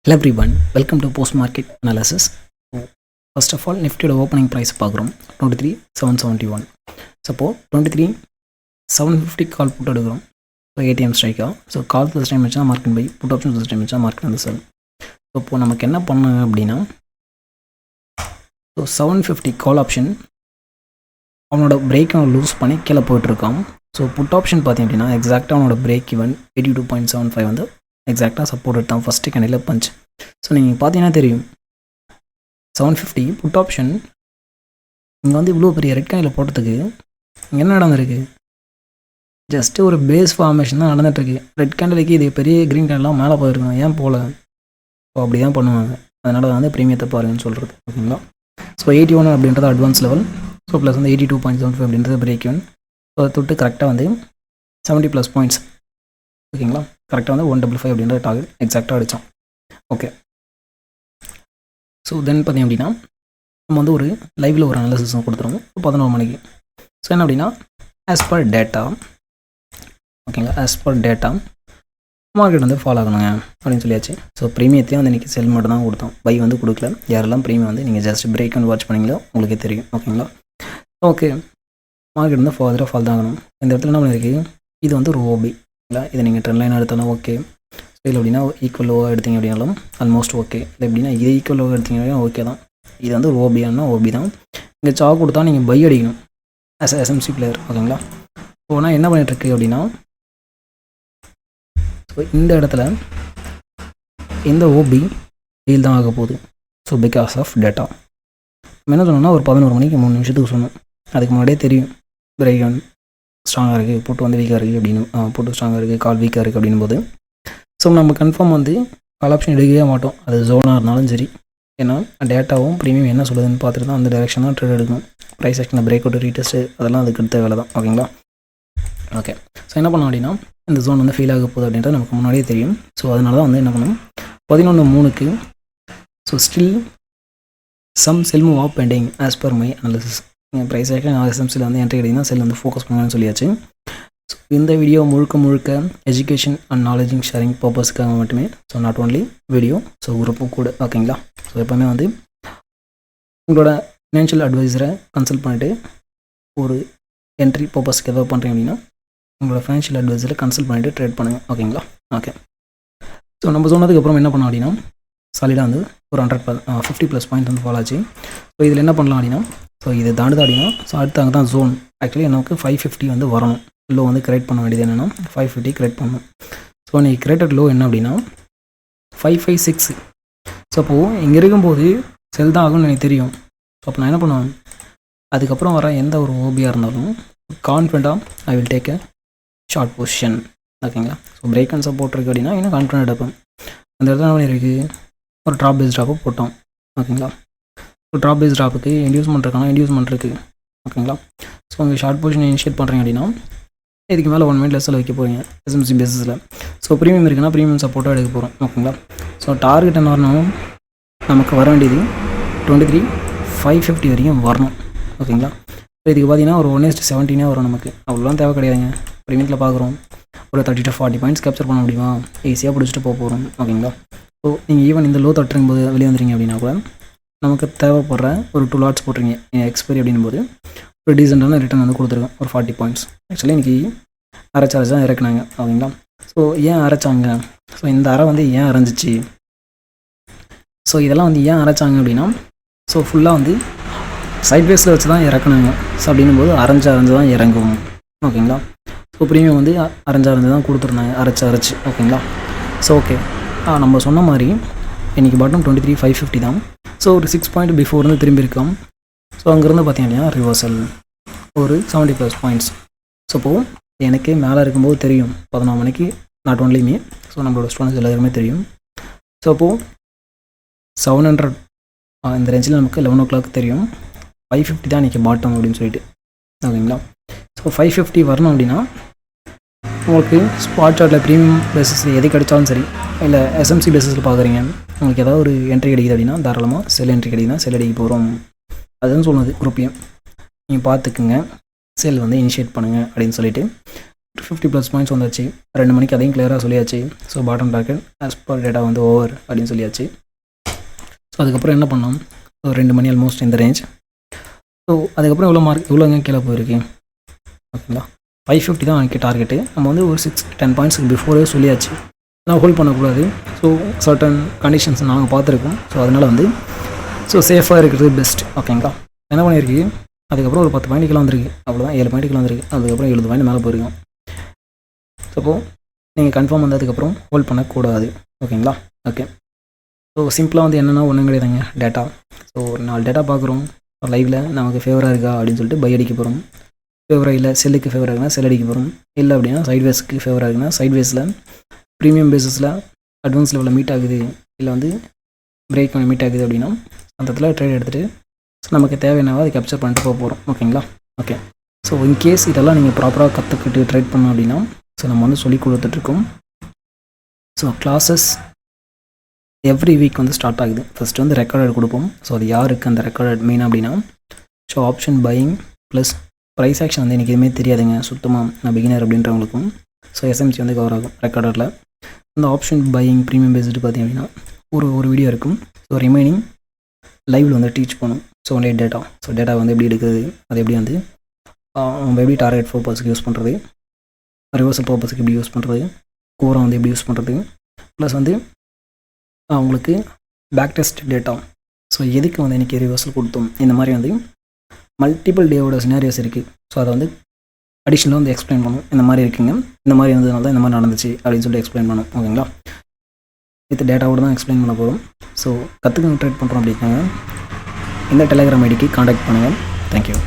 Hello everyone, welcome to post market analysis. First of all, Nifty opening price பார்க்குறோம் 23,771. Suppose 23,750 call put எடுக்கிறோம். So ATM ஸ்ட்ரைக்கா. So call first time வச்சா market buy, put option first time வச்சா market வந்து sell. So இப்போது நமக்கு என்ன பண்ணாங்க அப்படின்னா, ஸோ 750 கால் ஆப்ஷன் அவனோட பிரேக் அவன் லூஸ் பண்ணி கீழே போயிட்டுருக்கான். ஸோ புட் ஆப்ஷன் பார்த்தீங்க அப்படின்னா எக்ஸாக்டாக அவனோட பிரேக் ஈவன் 82.75 வந்து எக்ஸாக்டாக சப்போர்ட் எடுத்தான் ஃபஸ்ட்டு கண்டியில் பஞ்ச். ஸோ நீங்கள் பார்த்தீங்கன்னா தெரியும் 750 புட் ஆப்ஷன் இங்கே வந்து இவ்வளோ பெரிய ரெட் கேண்டில் போட்டதுக்கு இங்கே என்ன நடந்திருக்கு, ஜஸ்ட்டு ஒரு பேஸ் ஃபார்மேஷன் தான் நடந்துகிட்ருக்கு. ரெட் கேண்டிலுக்கு இது பெரிய க்ரீன் கேண்டெலாம் மேலே போயிருக்கணும், ஏன் போகல? ஸோ அப்படி தான் பண்ணுவாங்க. அதனால் வந்து ப்ரீமியத்தை பாருங்கன்னு சொல்கிறது, ஓகேங்களா? ஸோ 81 அப்படின்றது அட்வான்ஸ் லெவல். ஸோ ப்ளஸ் வந்து 82.75 அப்படின்றது பிரேக் ஈவன். ஸோ அதை தொட்டு கரெக்டாக வந்து 70+ பாயிண்ட்ஸ், ஓகேங்களா? கரெக்டாக வந்து 155 அப்படின்ற டார்கெட் எக்ஸாக்டாக அடித்தோம். ஓகே, ஸோ தென் பார்த்திங்க அப்படின்னா நம்ம வந்து ஒரு லைவில் ஒரு அனாலிசிஸ் கொடுத்துருவோம் 11 மணிக்கு. ஸோ என்ன அப்படின்னா ஆஸ் பர் டேட்டா, ஓகேங்களா, ஆஸ் பர் டேட்டா மார்க்கெட் வந்து ஃபாலோ ஆகணுங்க அப்படின்னு சொல்லியாச்சு. ஸோ ப்ரீமியத்தையும் வந்து இன்றைக்கி செல் மட்டும் தான் கொடுத்தோம், பை வந்து கொடுக்கல. யாரெல்லாம் ப்ரீமியம் வந்து நீங்கள் ஜஸ்ட் பிரேக் அண்ட் வாட்ச் பண்ணிங்களோ உங்களுக்கே தெரியும், ஓகேங்களா? ஓகே, மார்க்கெட் வந்து ஃபாதராக ஃபால் தான் ஆகணும். இந்த இடத்துல என்ன பண்ணியிருக்கு, இது வந்து ஒரு ஓபி இல்லை, இதை நீங்கள் ட்ரெண்ட் லைன் எடுத்தாலும் ஓகே, இல்லை அப்படின்னா ஈக்குவல் லோவாக எடுத்தீங்க அப்படின்னாலும் ஆல்மோஸ்ட் ஓகே, இல்லை எப்படின்னா இது ஈக்குவல் லோவாக எடுத்தீங்க அப்படின்னா ஓகே தான். இது வந்து ஓபியானா ஓபி தான். இங்கே சாக் கொடுத்தா நீங்கள் பை அடிக்கணும் ஆஸ் எஸ்எம்சி பிளேயர், ஓகேங்களா? ஸோ ஆனால் என்ன பண்ணிகிட்ருக்கு அப்படின்னா, ஸோ இந்த இடத்துல இந்த ஓபி டீல் தான் ஆக போகுது. ஸோ பிகாஸ் ஆஃப் டேட்டா நம்ம என்ன சொன்னோம்னா ஒரு 11 மணிக்கு 3 நிமிஷத்துக்கு சொன்னோம். அதுக்கு முன்னாடியே தெரியும் பிரேக் ஸ்ட்ராங்காக இருக்குது, புட்டு வந்து வீக்காக இருக்குது அப்படின்னு, புட்டு ஸ்ட்ராங்காக இருக்குது, கால் வீக்காக இருக்குது அப்படின் போது ஸோ நம்ம கன்ஃபார்ம் வந்து கால் ஆப்ஷன் எடுக்கவே மாட்டோம், அது ஜோனாக இருந்தாலும் சரி. ஏன்னா டேட்டாவும் ப்ரீமியம் என்ன சொல்லுதுன்னு பார்த்துட்டு தான் அந்த டைரெக்ஷன் தான் ட்ரேட் எடுக்கணும். ப்ரைஸ் ஆக்ஷனில் பிரேக் அவுட் ரீடெஸ்ட்டு அதெல்லாம் அதுக்கு எடுத்த வேலை தான், ஓகேங்களா? ஓகே, ஸோ என்ன பண்ணோம் அப்படின்னா இந்த ஜோன் வந்து ஃபெயில் ஆக போகுது அப்படின்றது நமக்கு முன்னாடியே தெரியும். ஸோ அதனால தான் வந்து என்ன பண்ணணும் 11:03க்கு so still some sell move of pending as per my analysis. நீங்கள் ப்ரைஸ் ஆக்ஷன் எஸ்எம்சியில் வந்து என்ட்ரி கிடைக்குன்னா செல் வந்து ஃபோக்கஸ் பண்ணுங்கன்னு சொல்லியாச்சு. ஸோ இந்த வீடியோ முழுக்க எஜுகேஷன் அண்ட் நாலேஜிங் ஷேரிங் பர்பஸ்க்காக மட்டுமே. So not only video, so குரூப்பும் கூட, ஓகேங்களா? ஸோ எப்போவுமே வந்து உங்களோட ஃபினான்ஷியல் அட்வைஸரை கன்சல்ட் பண்ணிவிட்டு ஒரு என்ட்ரி பர்பஸ்க்கு எதாவது பண்ணுறீங்க அப்படின்னா உங்களோட ஃபினான்ஷியல் அட்வைஸரை கன்சல்ட் பண்ணிவிட்டு ட்ரேட் பண்ணுங்கள், ஓகேங்களா? ஓகே, ஸோ நம்ம சொன்னதுக்கப்புறம் என்ன பண்ணோம் அப்படின்னா சாலிடாக வந்து ஒரு 150+ பாயிண்ட் வந்து ஃபாலோ ஆச்சு. ஸோ இதில் என்ன பண்ணலாம் அப்படின்னா, ஸோ இது தாண்டுதா அப்படின்னா ஸோ அடுத்து அங்கே தான் ஜோன். ஆக்சுவலி எனக்கு 550 வந்து வரணும். லோ வந்து கிரியேட் பண்ண வேண்டியது என்னென்னா 550 கிரியேட் பண்ணணும். ஸோ நீ கிரியேட்டட் லோ என்ன அப்படின்னா 556. ஸோ அப்போது இங்கே இருக்கும்போது செல் தான் ஆகும்னு எனக்கு தெரியும். ஸோ அப்போ நான் என்ன பண்ணுவேன், அதுக்கப்புறம் வர எந்த ஒரு ஓபியாக இருந்தாலும் கான்ஃபிடண்ட்டாக I will take a short position, ஓகேங்களா? ஸோ பிரேக் அண்ட் சப்போர்ட் இருக்குது அப்படின்னா இன்னும் கான்ஃபிடண்ட் எடுப்பேன். அந்த இடத்துல என்ன இருக்குது, ஒரு ட்ராப் பேஸ் ட்ராப்பை போட்டோம், ஓகேங்களா? ஸோ ட்ராப் பேஸ் ட்ராப்புக்கு இன்டியூஸ்மெண்ட் இருக்கானா, இன்டியூஸ்மெண்ட் இருக்குது, ஓகேங்களா? ஸோ உங்கள் ஷார்ட் பொசிஷன் இனிஷியேட் பண்ணுறீங்க அப்படின்னா இதுக்கு மேலே 1 மினிட் லெஸ்ஸில் வைக்க போகிறீங்க எஸ்எம்சி பேஸில். ஸோ ப்ரீமியம் இருக்குன்னா ப்ரீமியம் சப்போர்ட்டாக எடுக்க போகிறோம், ஓகேங்களா? ஸோ டார்கெட் என்ன வரணும், நமக்கு வர வேண்டியது 23,550 வரைக்கும் வரணும், ஓகேங்களா? ஸோ இதுக்கு பார்த்தீங்கன்னா ஒரு 1:17 வரும். நமக்கு அவ்வளோலாம் தேவை கிடையாதுங்க. ப்ரீமியத்தில் பார்க்குறோம் ஒரு 30 to 40 பாயிண்ட்ஸ் கேப்சர் பண்ண முடியுமா, ஈஸியாக பிடிச்சிட்டு போக போகிறோம், ஓகேங்களா? ஸோ நீங்கள் ஈவன் இந்த லோ தட்டுறங்க போது வெளியே வந்துறீங்க அப்படின்னா கூட நமக்கு தேவைப்படுற ஒரு 2 லாட்ஸ் போட்டுருங்க எக்ஸ்பைரி அப்படின் போது ஒரு டீசெண்டான ரிட்டர்ன் வந்து கொடுத்துருக்கோம், ஒரு 40 பாயிண்ட்ஸ். ஆக்சுவலி இன்றைக்கி அரைச்சி தான் இறக்குனாங்க, ஓகேங்களா? ஸோ ஏன் அரைச்சாங்க, ஸோ இந்த அரை வந்து ஏன் அரைஞ்சிச்சு, ஸோ இதெல்லாம் வந்து ஏன் அரைச்சாங்க அப்படின்னா ஸோ ஃபுல்லாக வந்து சைட்வேஸில் வச்சு தான் இறக்குனாங்க. ஸோ அப்படின்னும் போது அரைஞ்சு தான் இறங்கும், ஓகேங்களா? ஸோ ப்ரீமியம் வந்து அரைஞ்சு தான் கொடுத்துருந்தாங்க, அரைச்சி, ஓகேங்களா? ஸோ ஓகே, நம்ம சொன்ன மாதிரி இன்றைக்கி பாட்டம் 23,550 தான். ஸோ ஒரு 6 பாயிண்ட் பிஃபோர் வந்து திரும்பி இருக்கோம். ஸோ அங்கேருந்து பார்த்தீங்கன்னா ரிவர்சல் ஒரு 70+ பாயிண்ட்ஸ். ஸோ இப்போது எனக்கே மேலே இருக்கும்போது தெரியும் 11 மணிக்கு நாட் ஓன்லி மீ, ஸோ நம்மளோட ஸ்டூடெண்ட்ஸ் எல்லாருமே தெரியும். ஸோ அப்போது 700 இந்த ரேஞ்சில் நமக்கு 11 o'clock தெரியும் 550 தான் இன்றைக்கி பாட்டம் அப்படின்னு சொல்லிட்டு, ஓகேங்களா? ஸோ 550 வரணும் அப்படின்னா உங்களுக்கு ஸ்பாட் சார்ட்டில் ப்ரீமியம் பேஸஸில் எது கிடைச்சாலும் சரி, இல்லை எஸ்எம்சி பேஸஸில் பார்க்குறீங்க உங்களுக்கு ஏதாவது ஒரு என்ட்ரி கிடைக்குது அப்படின்னா தாராளமாக செல் என்ட்ரி கிடைக்குதுன்னா செல் அடிக்க போகிறோம் அதுன்னு சொல்லுது குரூப்பையும் நீங்கள் பார்த்துக்குங்க, செல் வந்து இனிஷியேட் பண்ணுங்கள் அப்படின்னு சொல்லிட்டு 50+ பாயிண்ட்ஸ் வந்தாச்சு. 2 மணிக்கு அதையும் கிளியராக சொல்லியாச்சு. So bottom target as per data வந்து ஓவர் அப்படின்னு சொல்லியாச்சு. ஸோ அதுக்கப்புறம் என்ன பண்ணோம், ஒரு 2 மணி ஆல்மோஸ்ட் இந்த ரேஞ்ச். ஸோ அதுக்கப்புறம் எவ்வளோங்க கீழே போயிருக்கு ஓகேங்களா. 550 தான் எனக்கு டார்கெட்டு. நம்ம வந்து ஒரு 6-10 பாயிண்ட்ஸுக்கு பிஃபோரே சொல்லியாச்சு, நான் ஹோல்ட் பண்ணக்கூடாது. ஸோ சர்டன் கண்டிஷன்ஸ் நாங்கள் பார்த்துருக்கோம். ஸோ அதனால் வந்து சேஃபாக இருக்கிறது பெஸ்ட் ஓகேங்களா. என்ன பண்ணியிருக்கு, அதுக்கப்புறம் ஒரு 10 பாயிண்ட்டுக்கெல்லாம் வந்திருக்கு, அவ்வளோதான். 7 பாயிண்ட்டுக்கெல்லாம் வந்திருக்கு. அதுக்கப்புறம் 70 பாயிண்ட் மேலே போயிருக்கோம். ஸோ நீங்கள் கன்ஃபார்ம் வந்ததுக்கப்புறம் ஹோல்ட் பண்ணக்கூடாது ஓகேங்களா. ஓகே, ஸோ சிம்பிளாக வந்து என்னென்னா ஒன்றும் கிடையாதுங்க, டேட்டா. ஸோ ஒரு 4 டேட்டா பார்க்குறோம் லைவில், நமக்கு ஃபேவராக இருக்கா அப்படின்னு சொல்லிட்டு பை அடிக்க போகிறோம். ஃபேவராக இல்லை, செல்லுக்கு ஃபேவராக இருக்குன்னா செல் அடிக்க போகிறோம். இல்லை அப்படின்னா சைட்வேஸ்க்கு ஃபேவராக இருக்குன்னா சைட்வேஸில் ப்ரீமியம் பேஸஸில் அட்வான்ஸ் லெவலில் மீட் ஆகுது, இல்லை வந்து பிரேக் பண்ணி மீட் ஆகுது அப்படின்னா அந்த இடத்துல ட்ரேட் எடுத்துகிட்டு நமக்கு தேவையானவோ அதை கேப்சர் பண்ணிட்டு போக போகிறோம் ஓகேங்களா. ஓகே, ஸோ இன்கேஸ் இதெல்லாம் நீங்கள் ப்ராப்பராக கற்றுக்கிட்டு ட்ரேட் பண்ணோம் அப்படின்னா நம்ம வந்து சொல்லி கொடுத்துட்ருக்கோம். ஸோ கிளாஸஸ் எவ்ரி வீக் வந்து ஸ்டார்ட் ஆகுது. ஃபஸ்ட்டு வந்து ரெக்கார்டட் கொடுப்போம். ஸோ அது யாருக்கு அந்த ரெக்கார்டட் மெயின் அப்படின்னா, so option buying plus price action வந்து எனக்கு எதுவுமே தெரியாதுங்க சுத்தமாக, நான் பிகினர் அப்படின்றவங்களுக்கும். ஸோ எஸ்எம்சி வந்து கவர் ஆகும் ரெக்கார்டரில். அந்த ஆப்ஷன் பையிங் ப்ரீமியம் பேஸ்டு பார்த்திங்க அப்படின்னா ஒரு வீடியோ இருக்கும். ஸோ ரிமைனிங் லைவில் வந்து டீச் பண்ணும். So only data. So data வந்து எப்படி எடுக்கிறது, அது எப்படி வந்து நம்ம எப்படி டார்கெட் பர்பஸ்க்கு யூஸ் பண்ணுறது, ரிவர்சல் பர்பஸ்க்கு எப்படி யூஸ் பண்ணுறது, கோரை வந்து எப்படி யூஸ் பண்ணுறது, ப்ளஸ் வந்து அவங்களுக்கு பேக் டெஸ்ட் டேட்டா. ஸோ எதுக்கு வந்து இன்றைக்கி ரிவர்சல் கொடுத்தோம், இந்த மாதிரி வந்து மல்டிபிள் டேவோட சினாரியோஸ் இருக்குது. ஸோ அதை வந்து அடிஷ்னலாக வந்து எக்ஸ்பிளைன் பண்ணும். இந்த மாதிரி இருக்குங்க, இந்த மாதிரி இருந்ததுனால தான் இந்த மாதிரி நடந்துச்சு அப்படின்னு சொல்லிட்டு எக்ஸ்பிளைன் பண்ணும் ஓகேங்களா. வித் டேட்டாவோட தான் எக்ஸ்பிளைன் பண்ண போகிறோம். ஸோ கற்றுக்க ட்ரேட் பண்ணுறோம் அப்படின்னாங்க இந்த டெலிகிராம் ஐடிக்கு காண்டாக்ட் பண்ணுங்கள். தேங்க்யூ.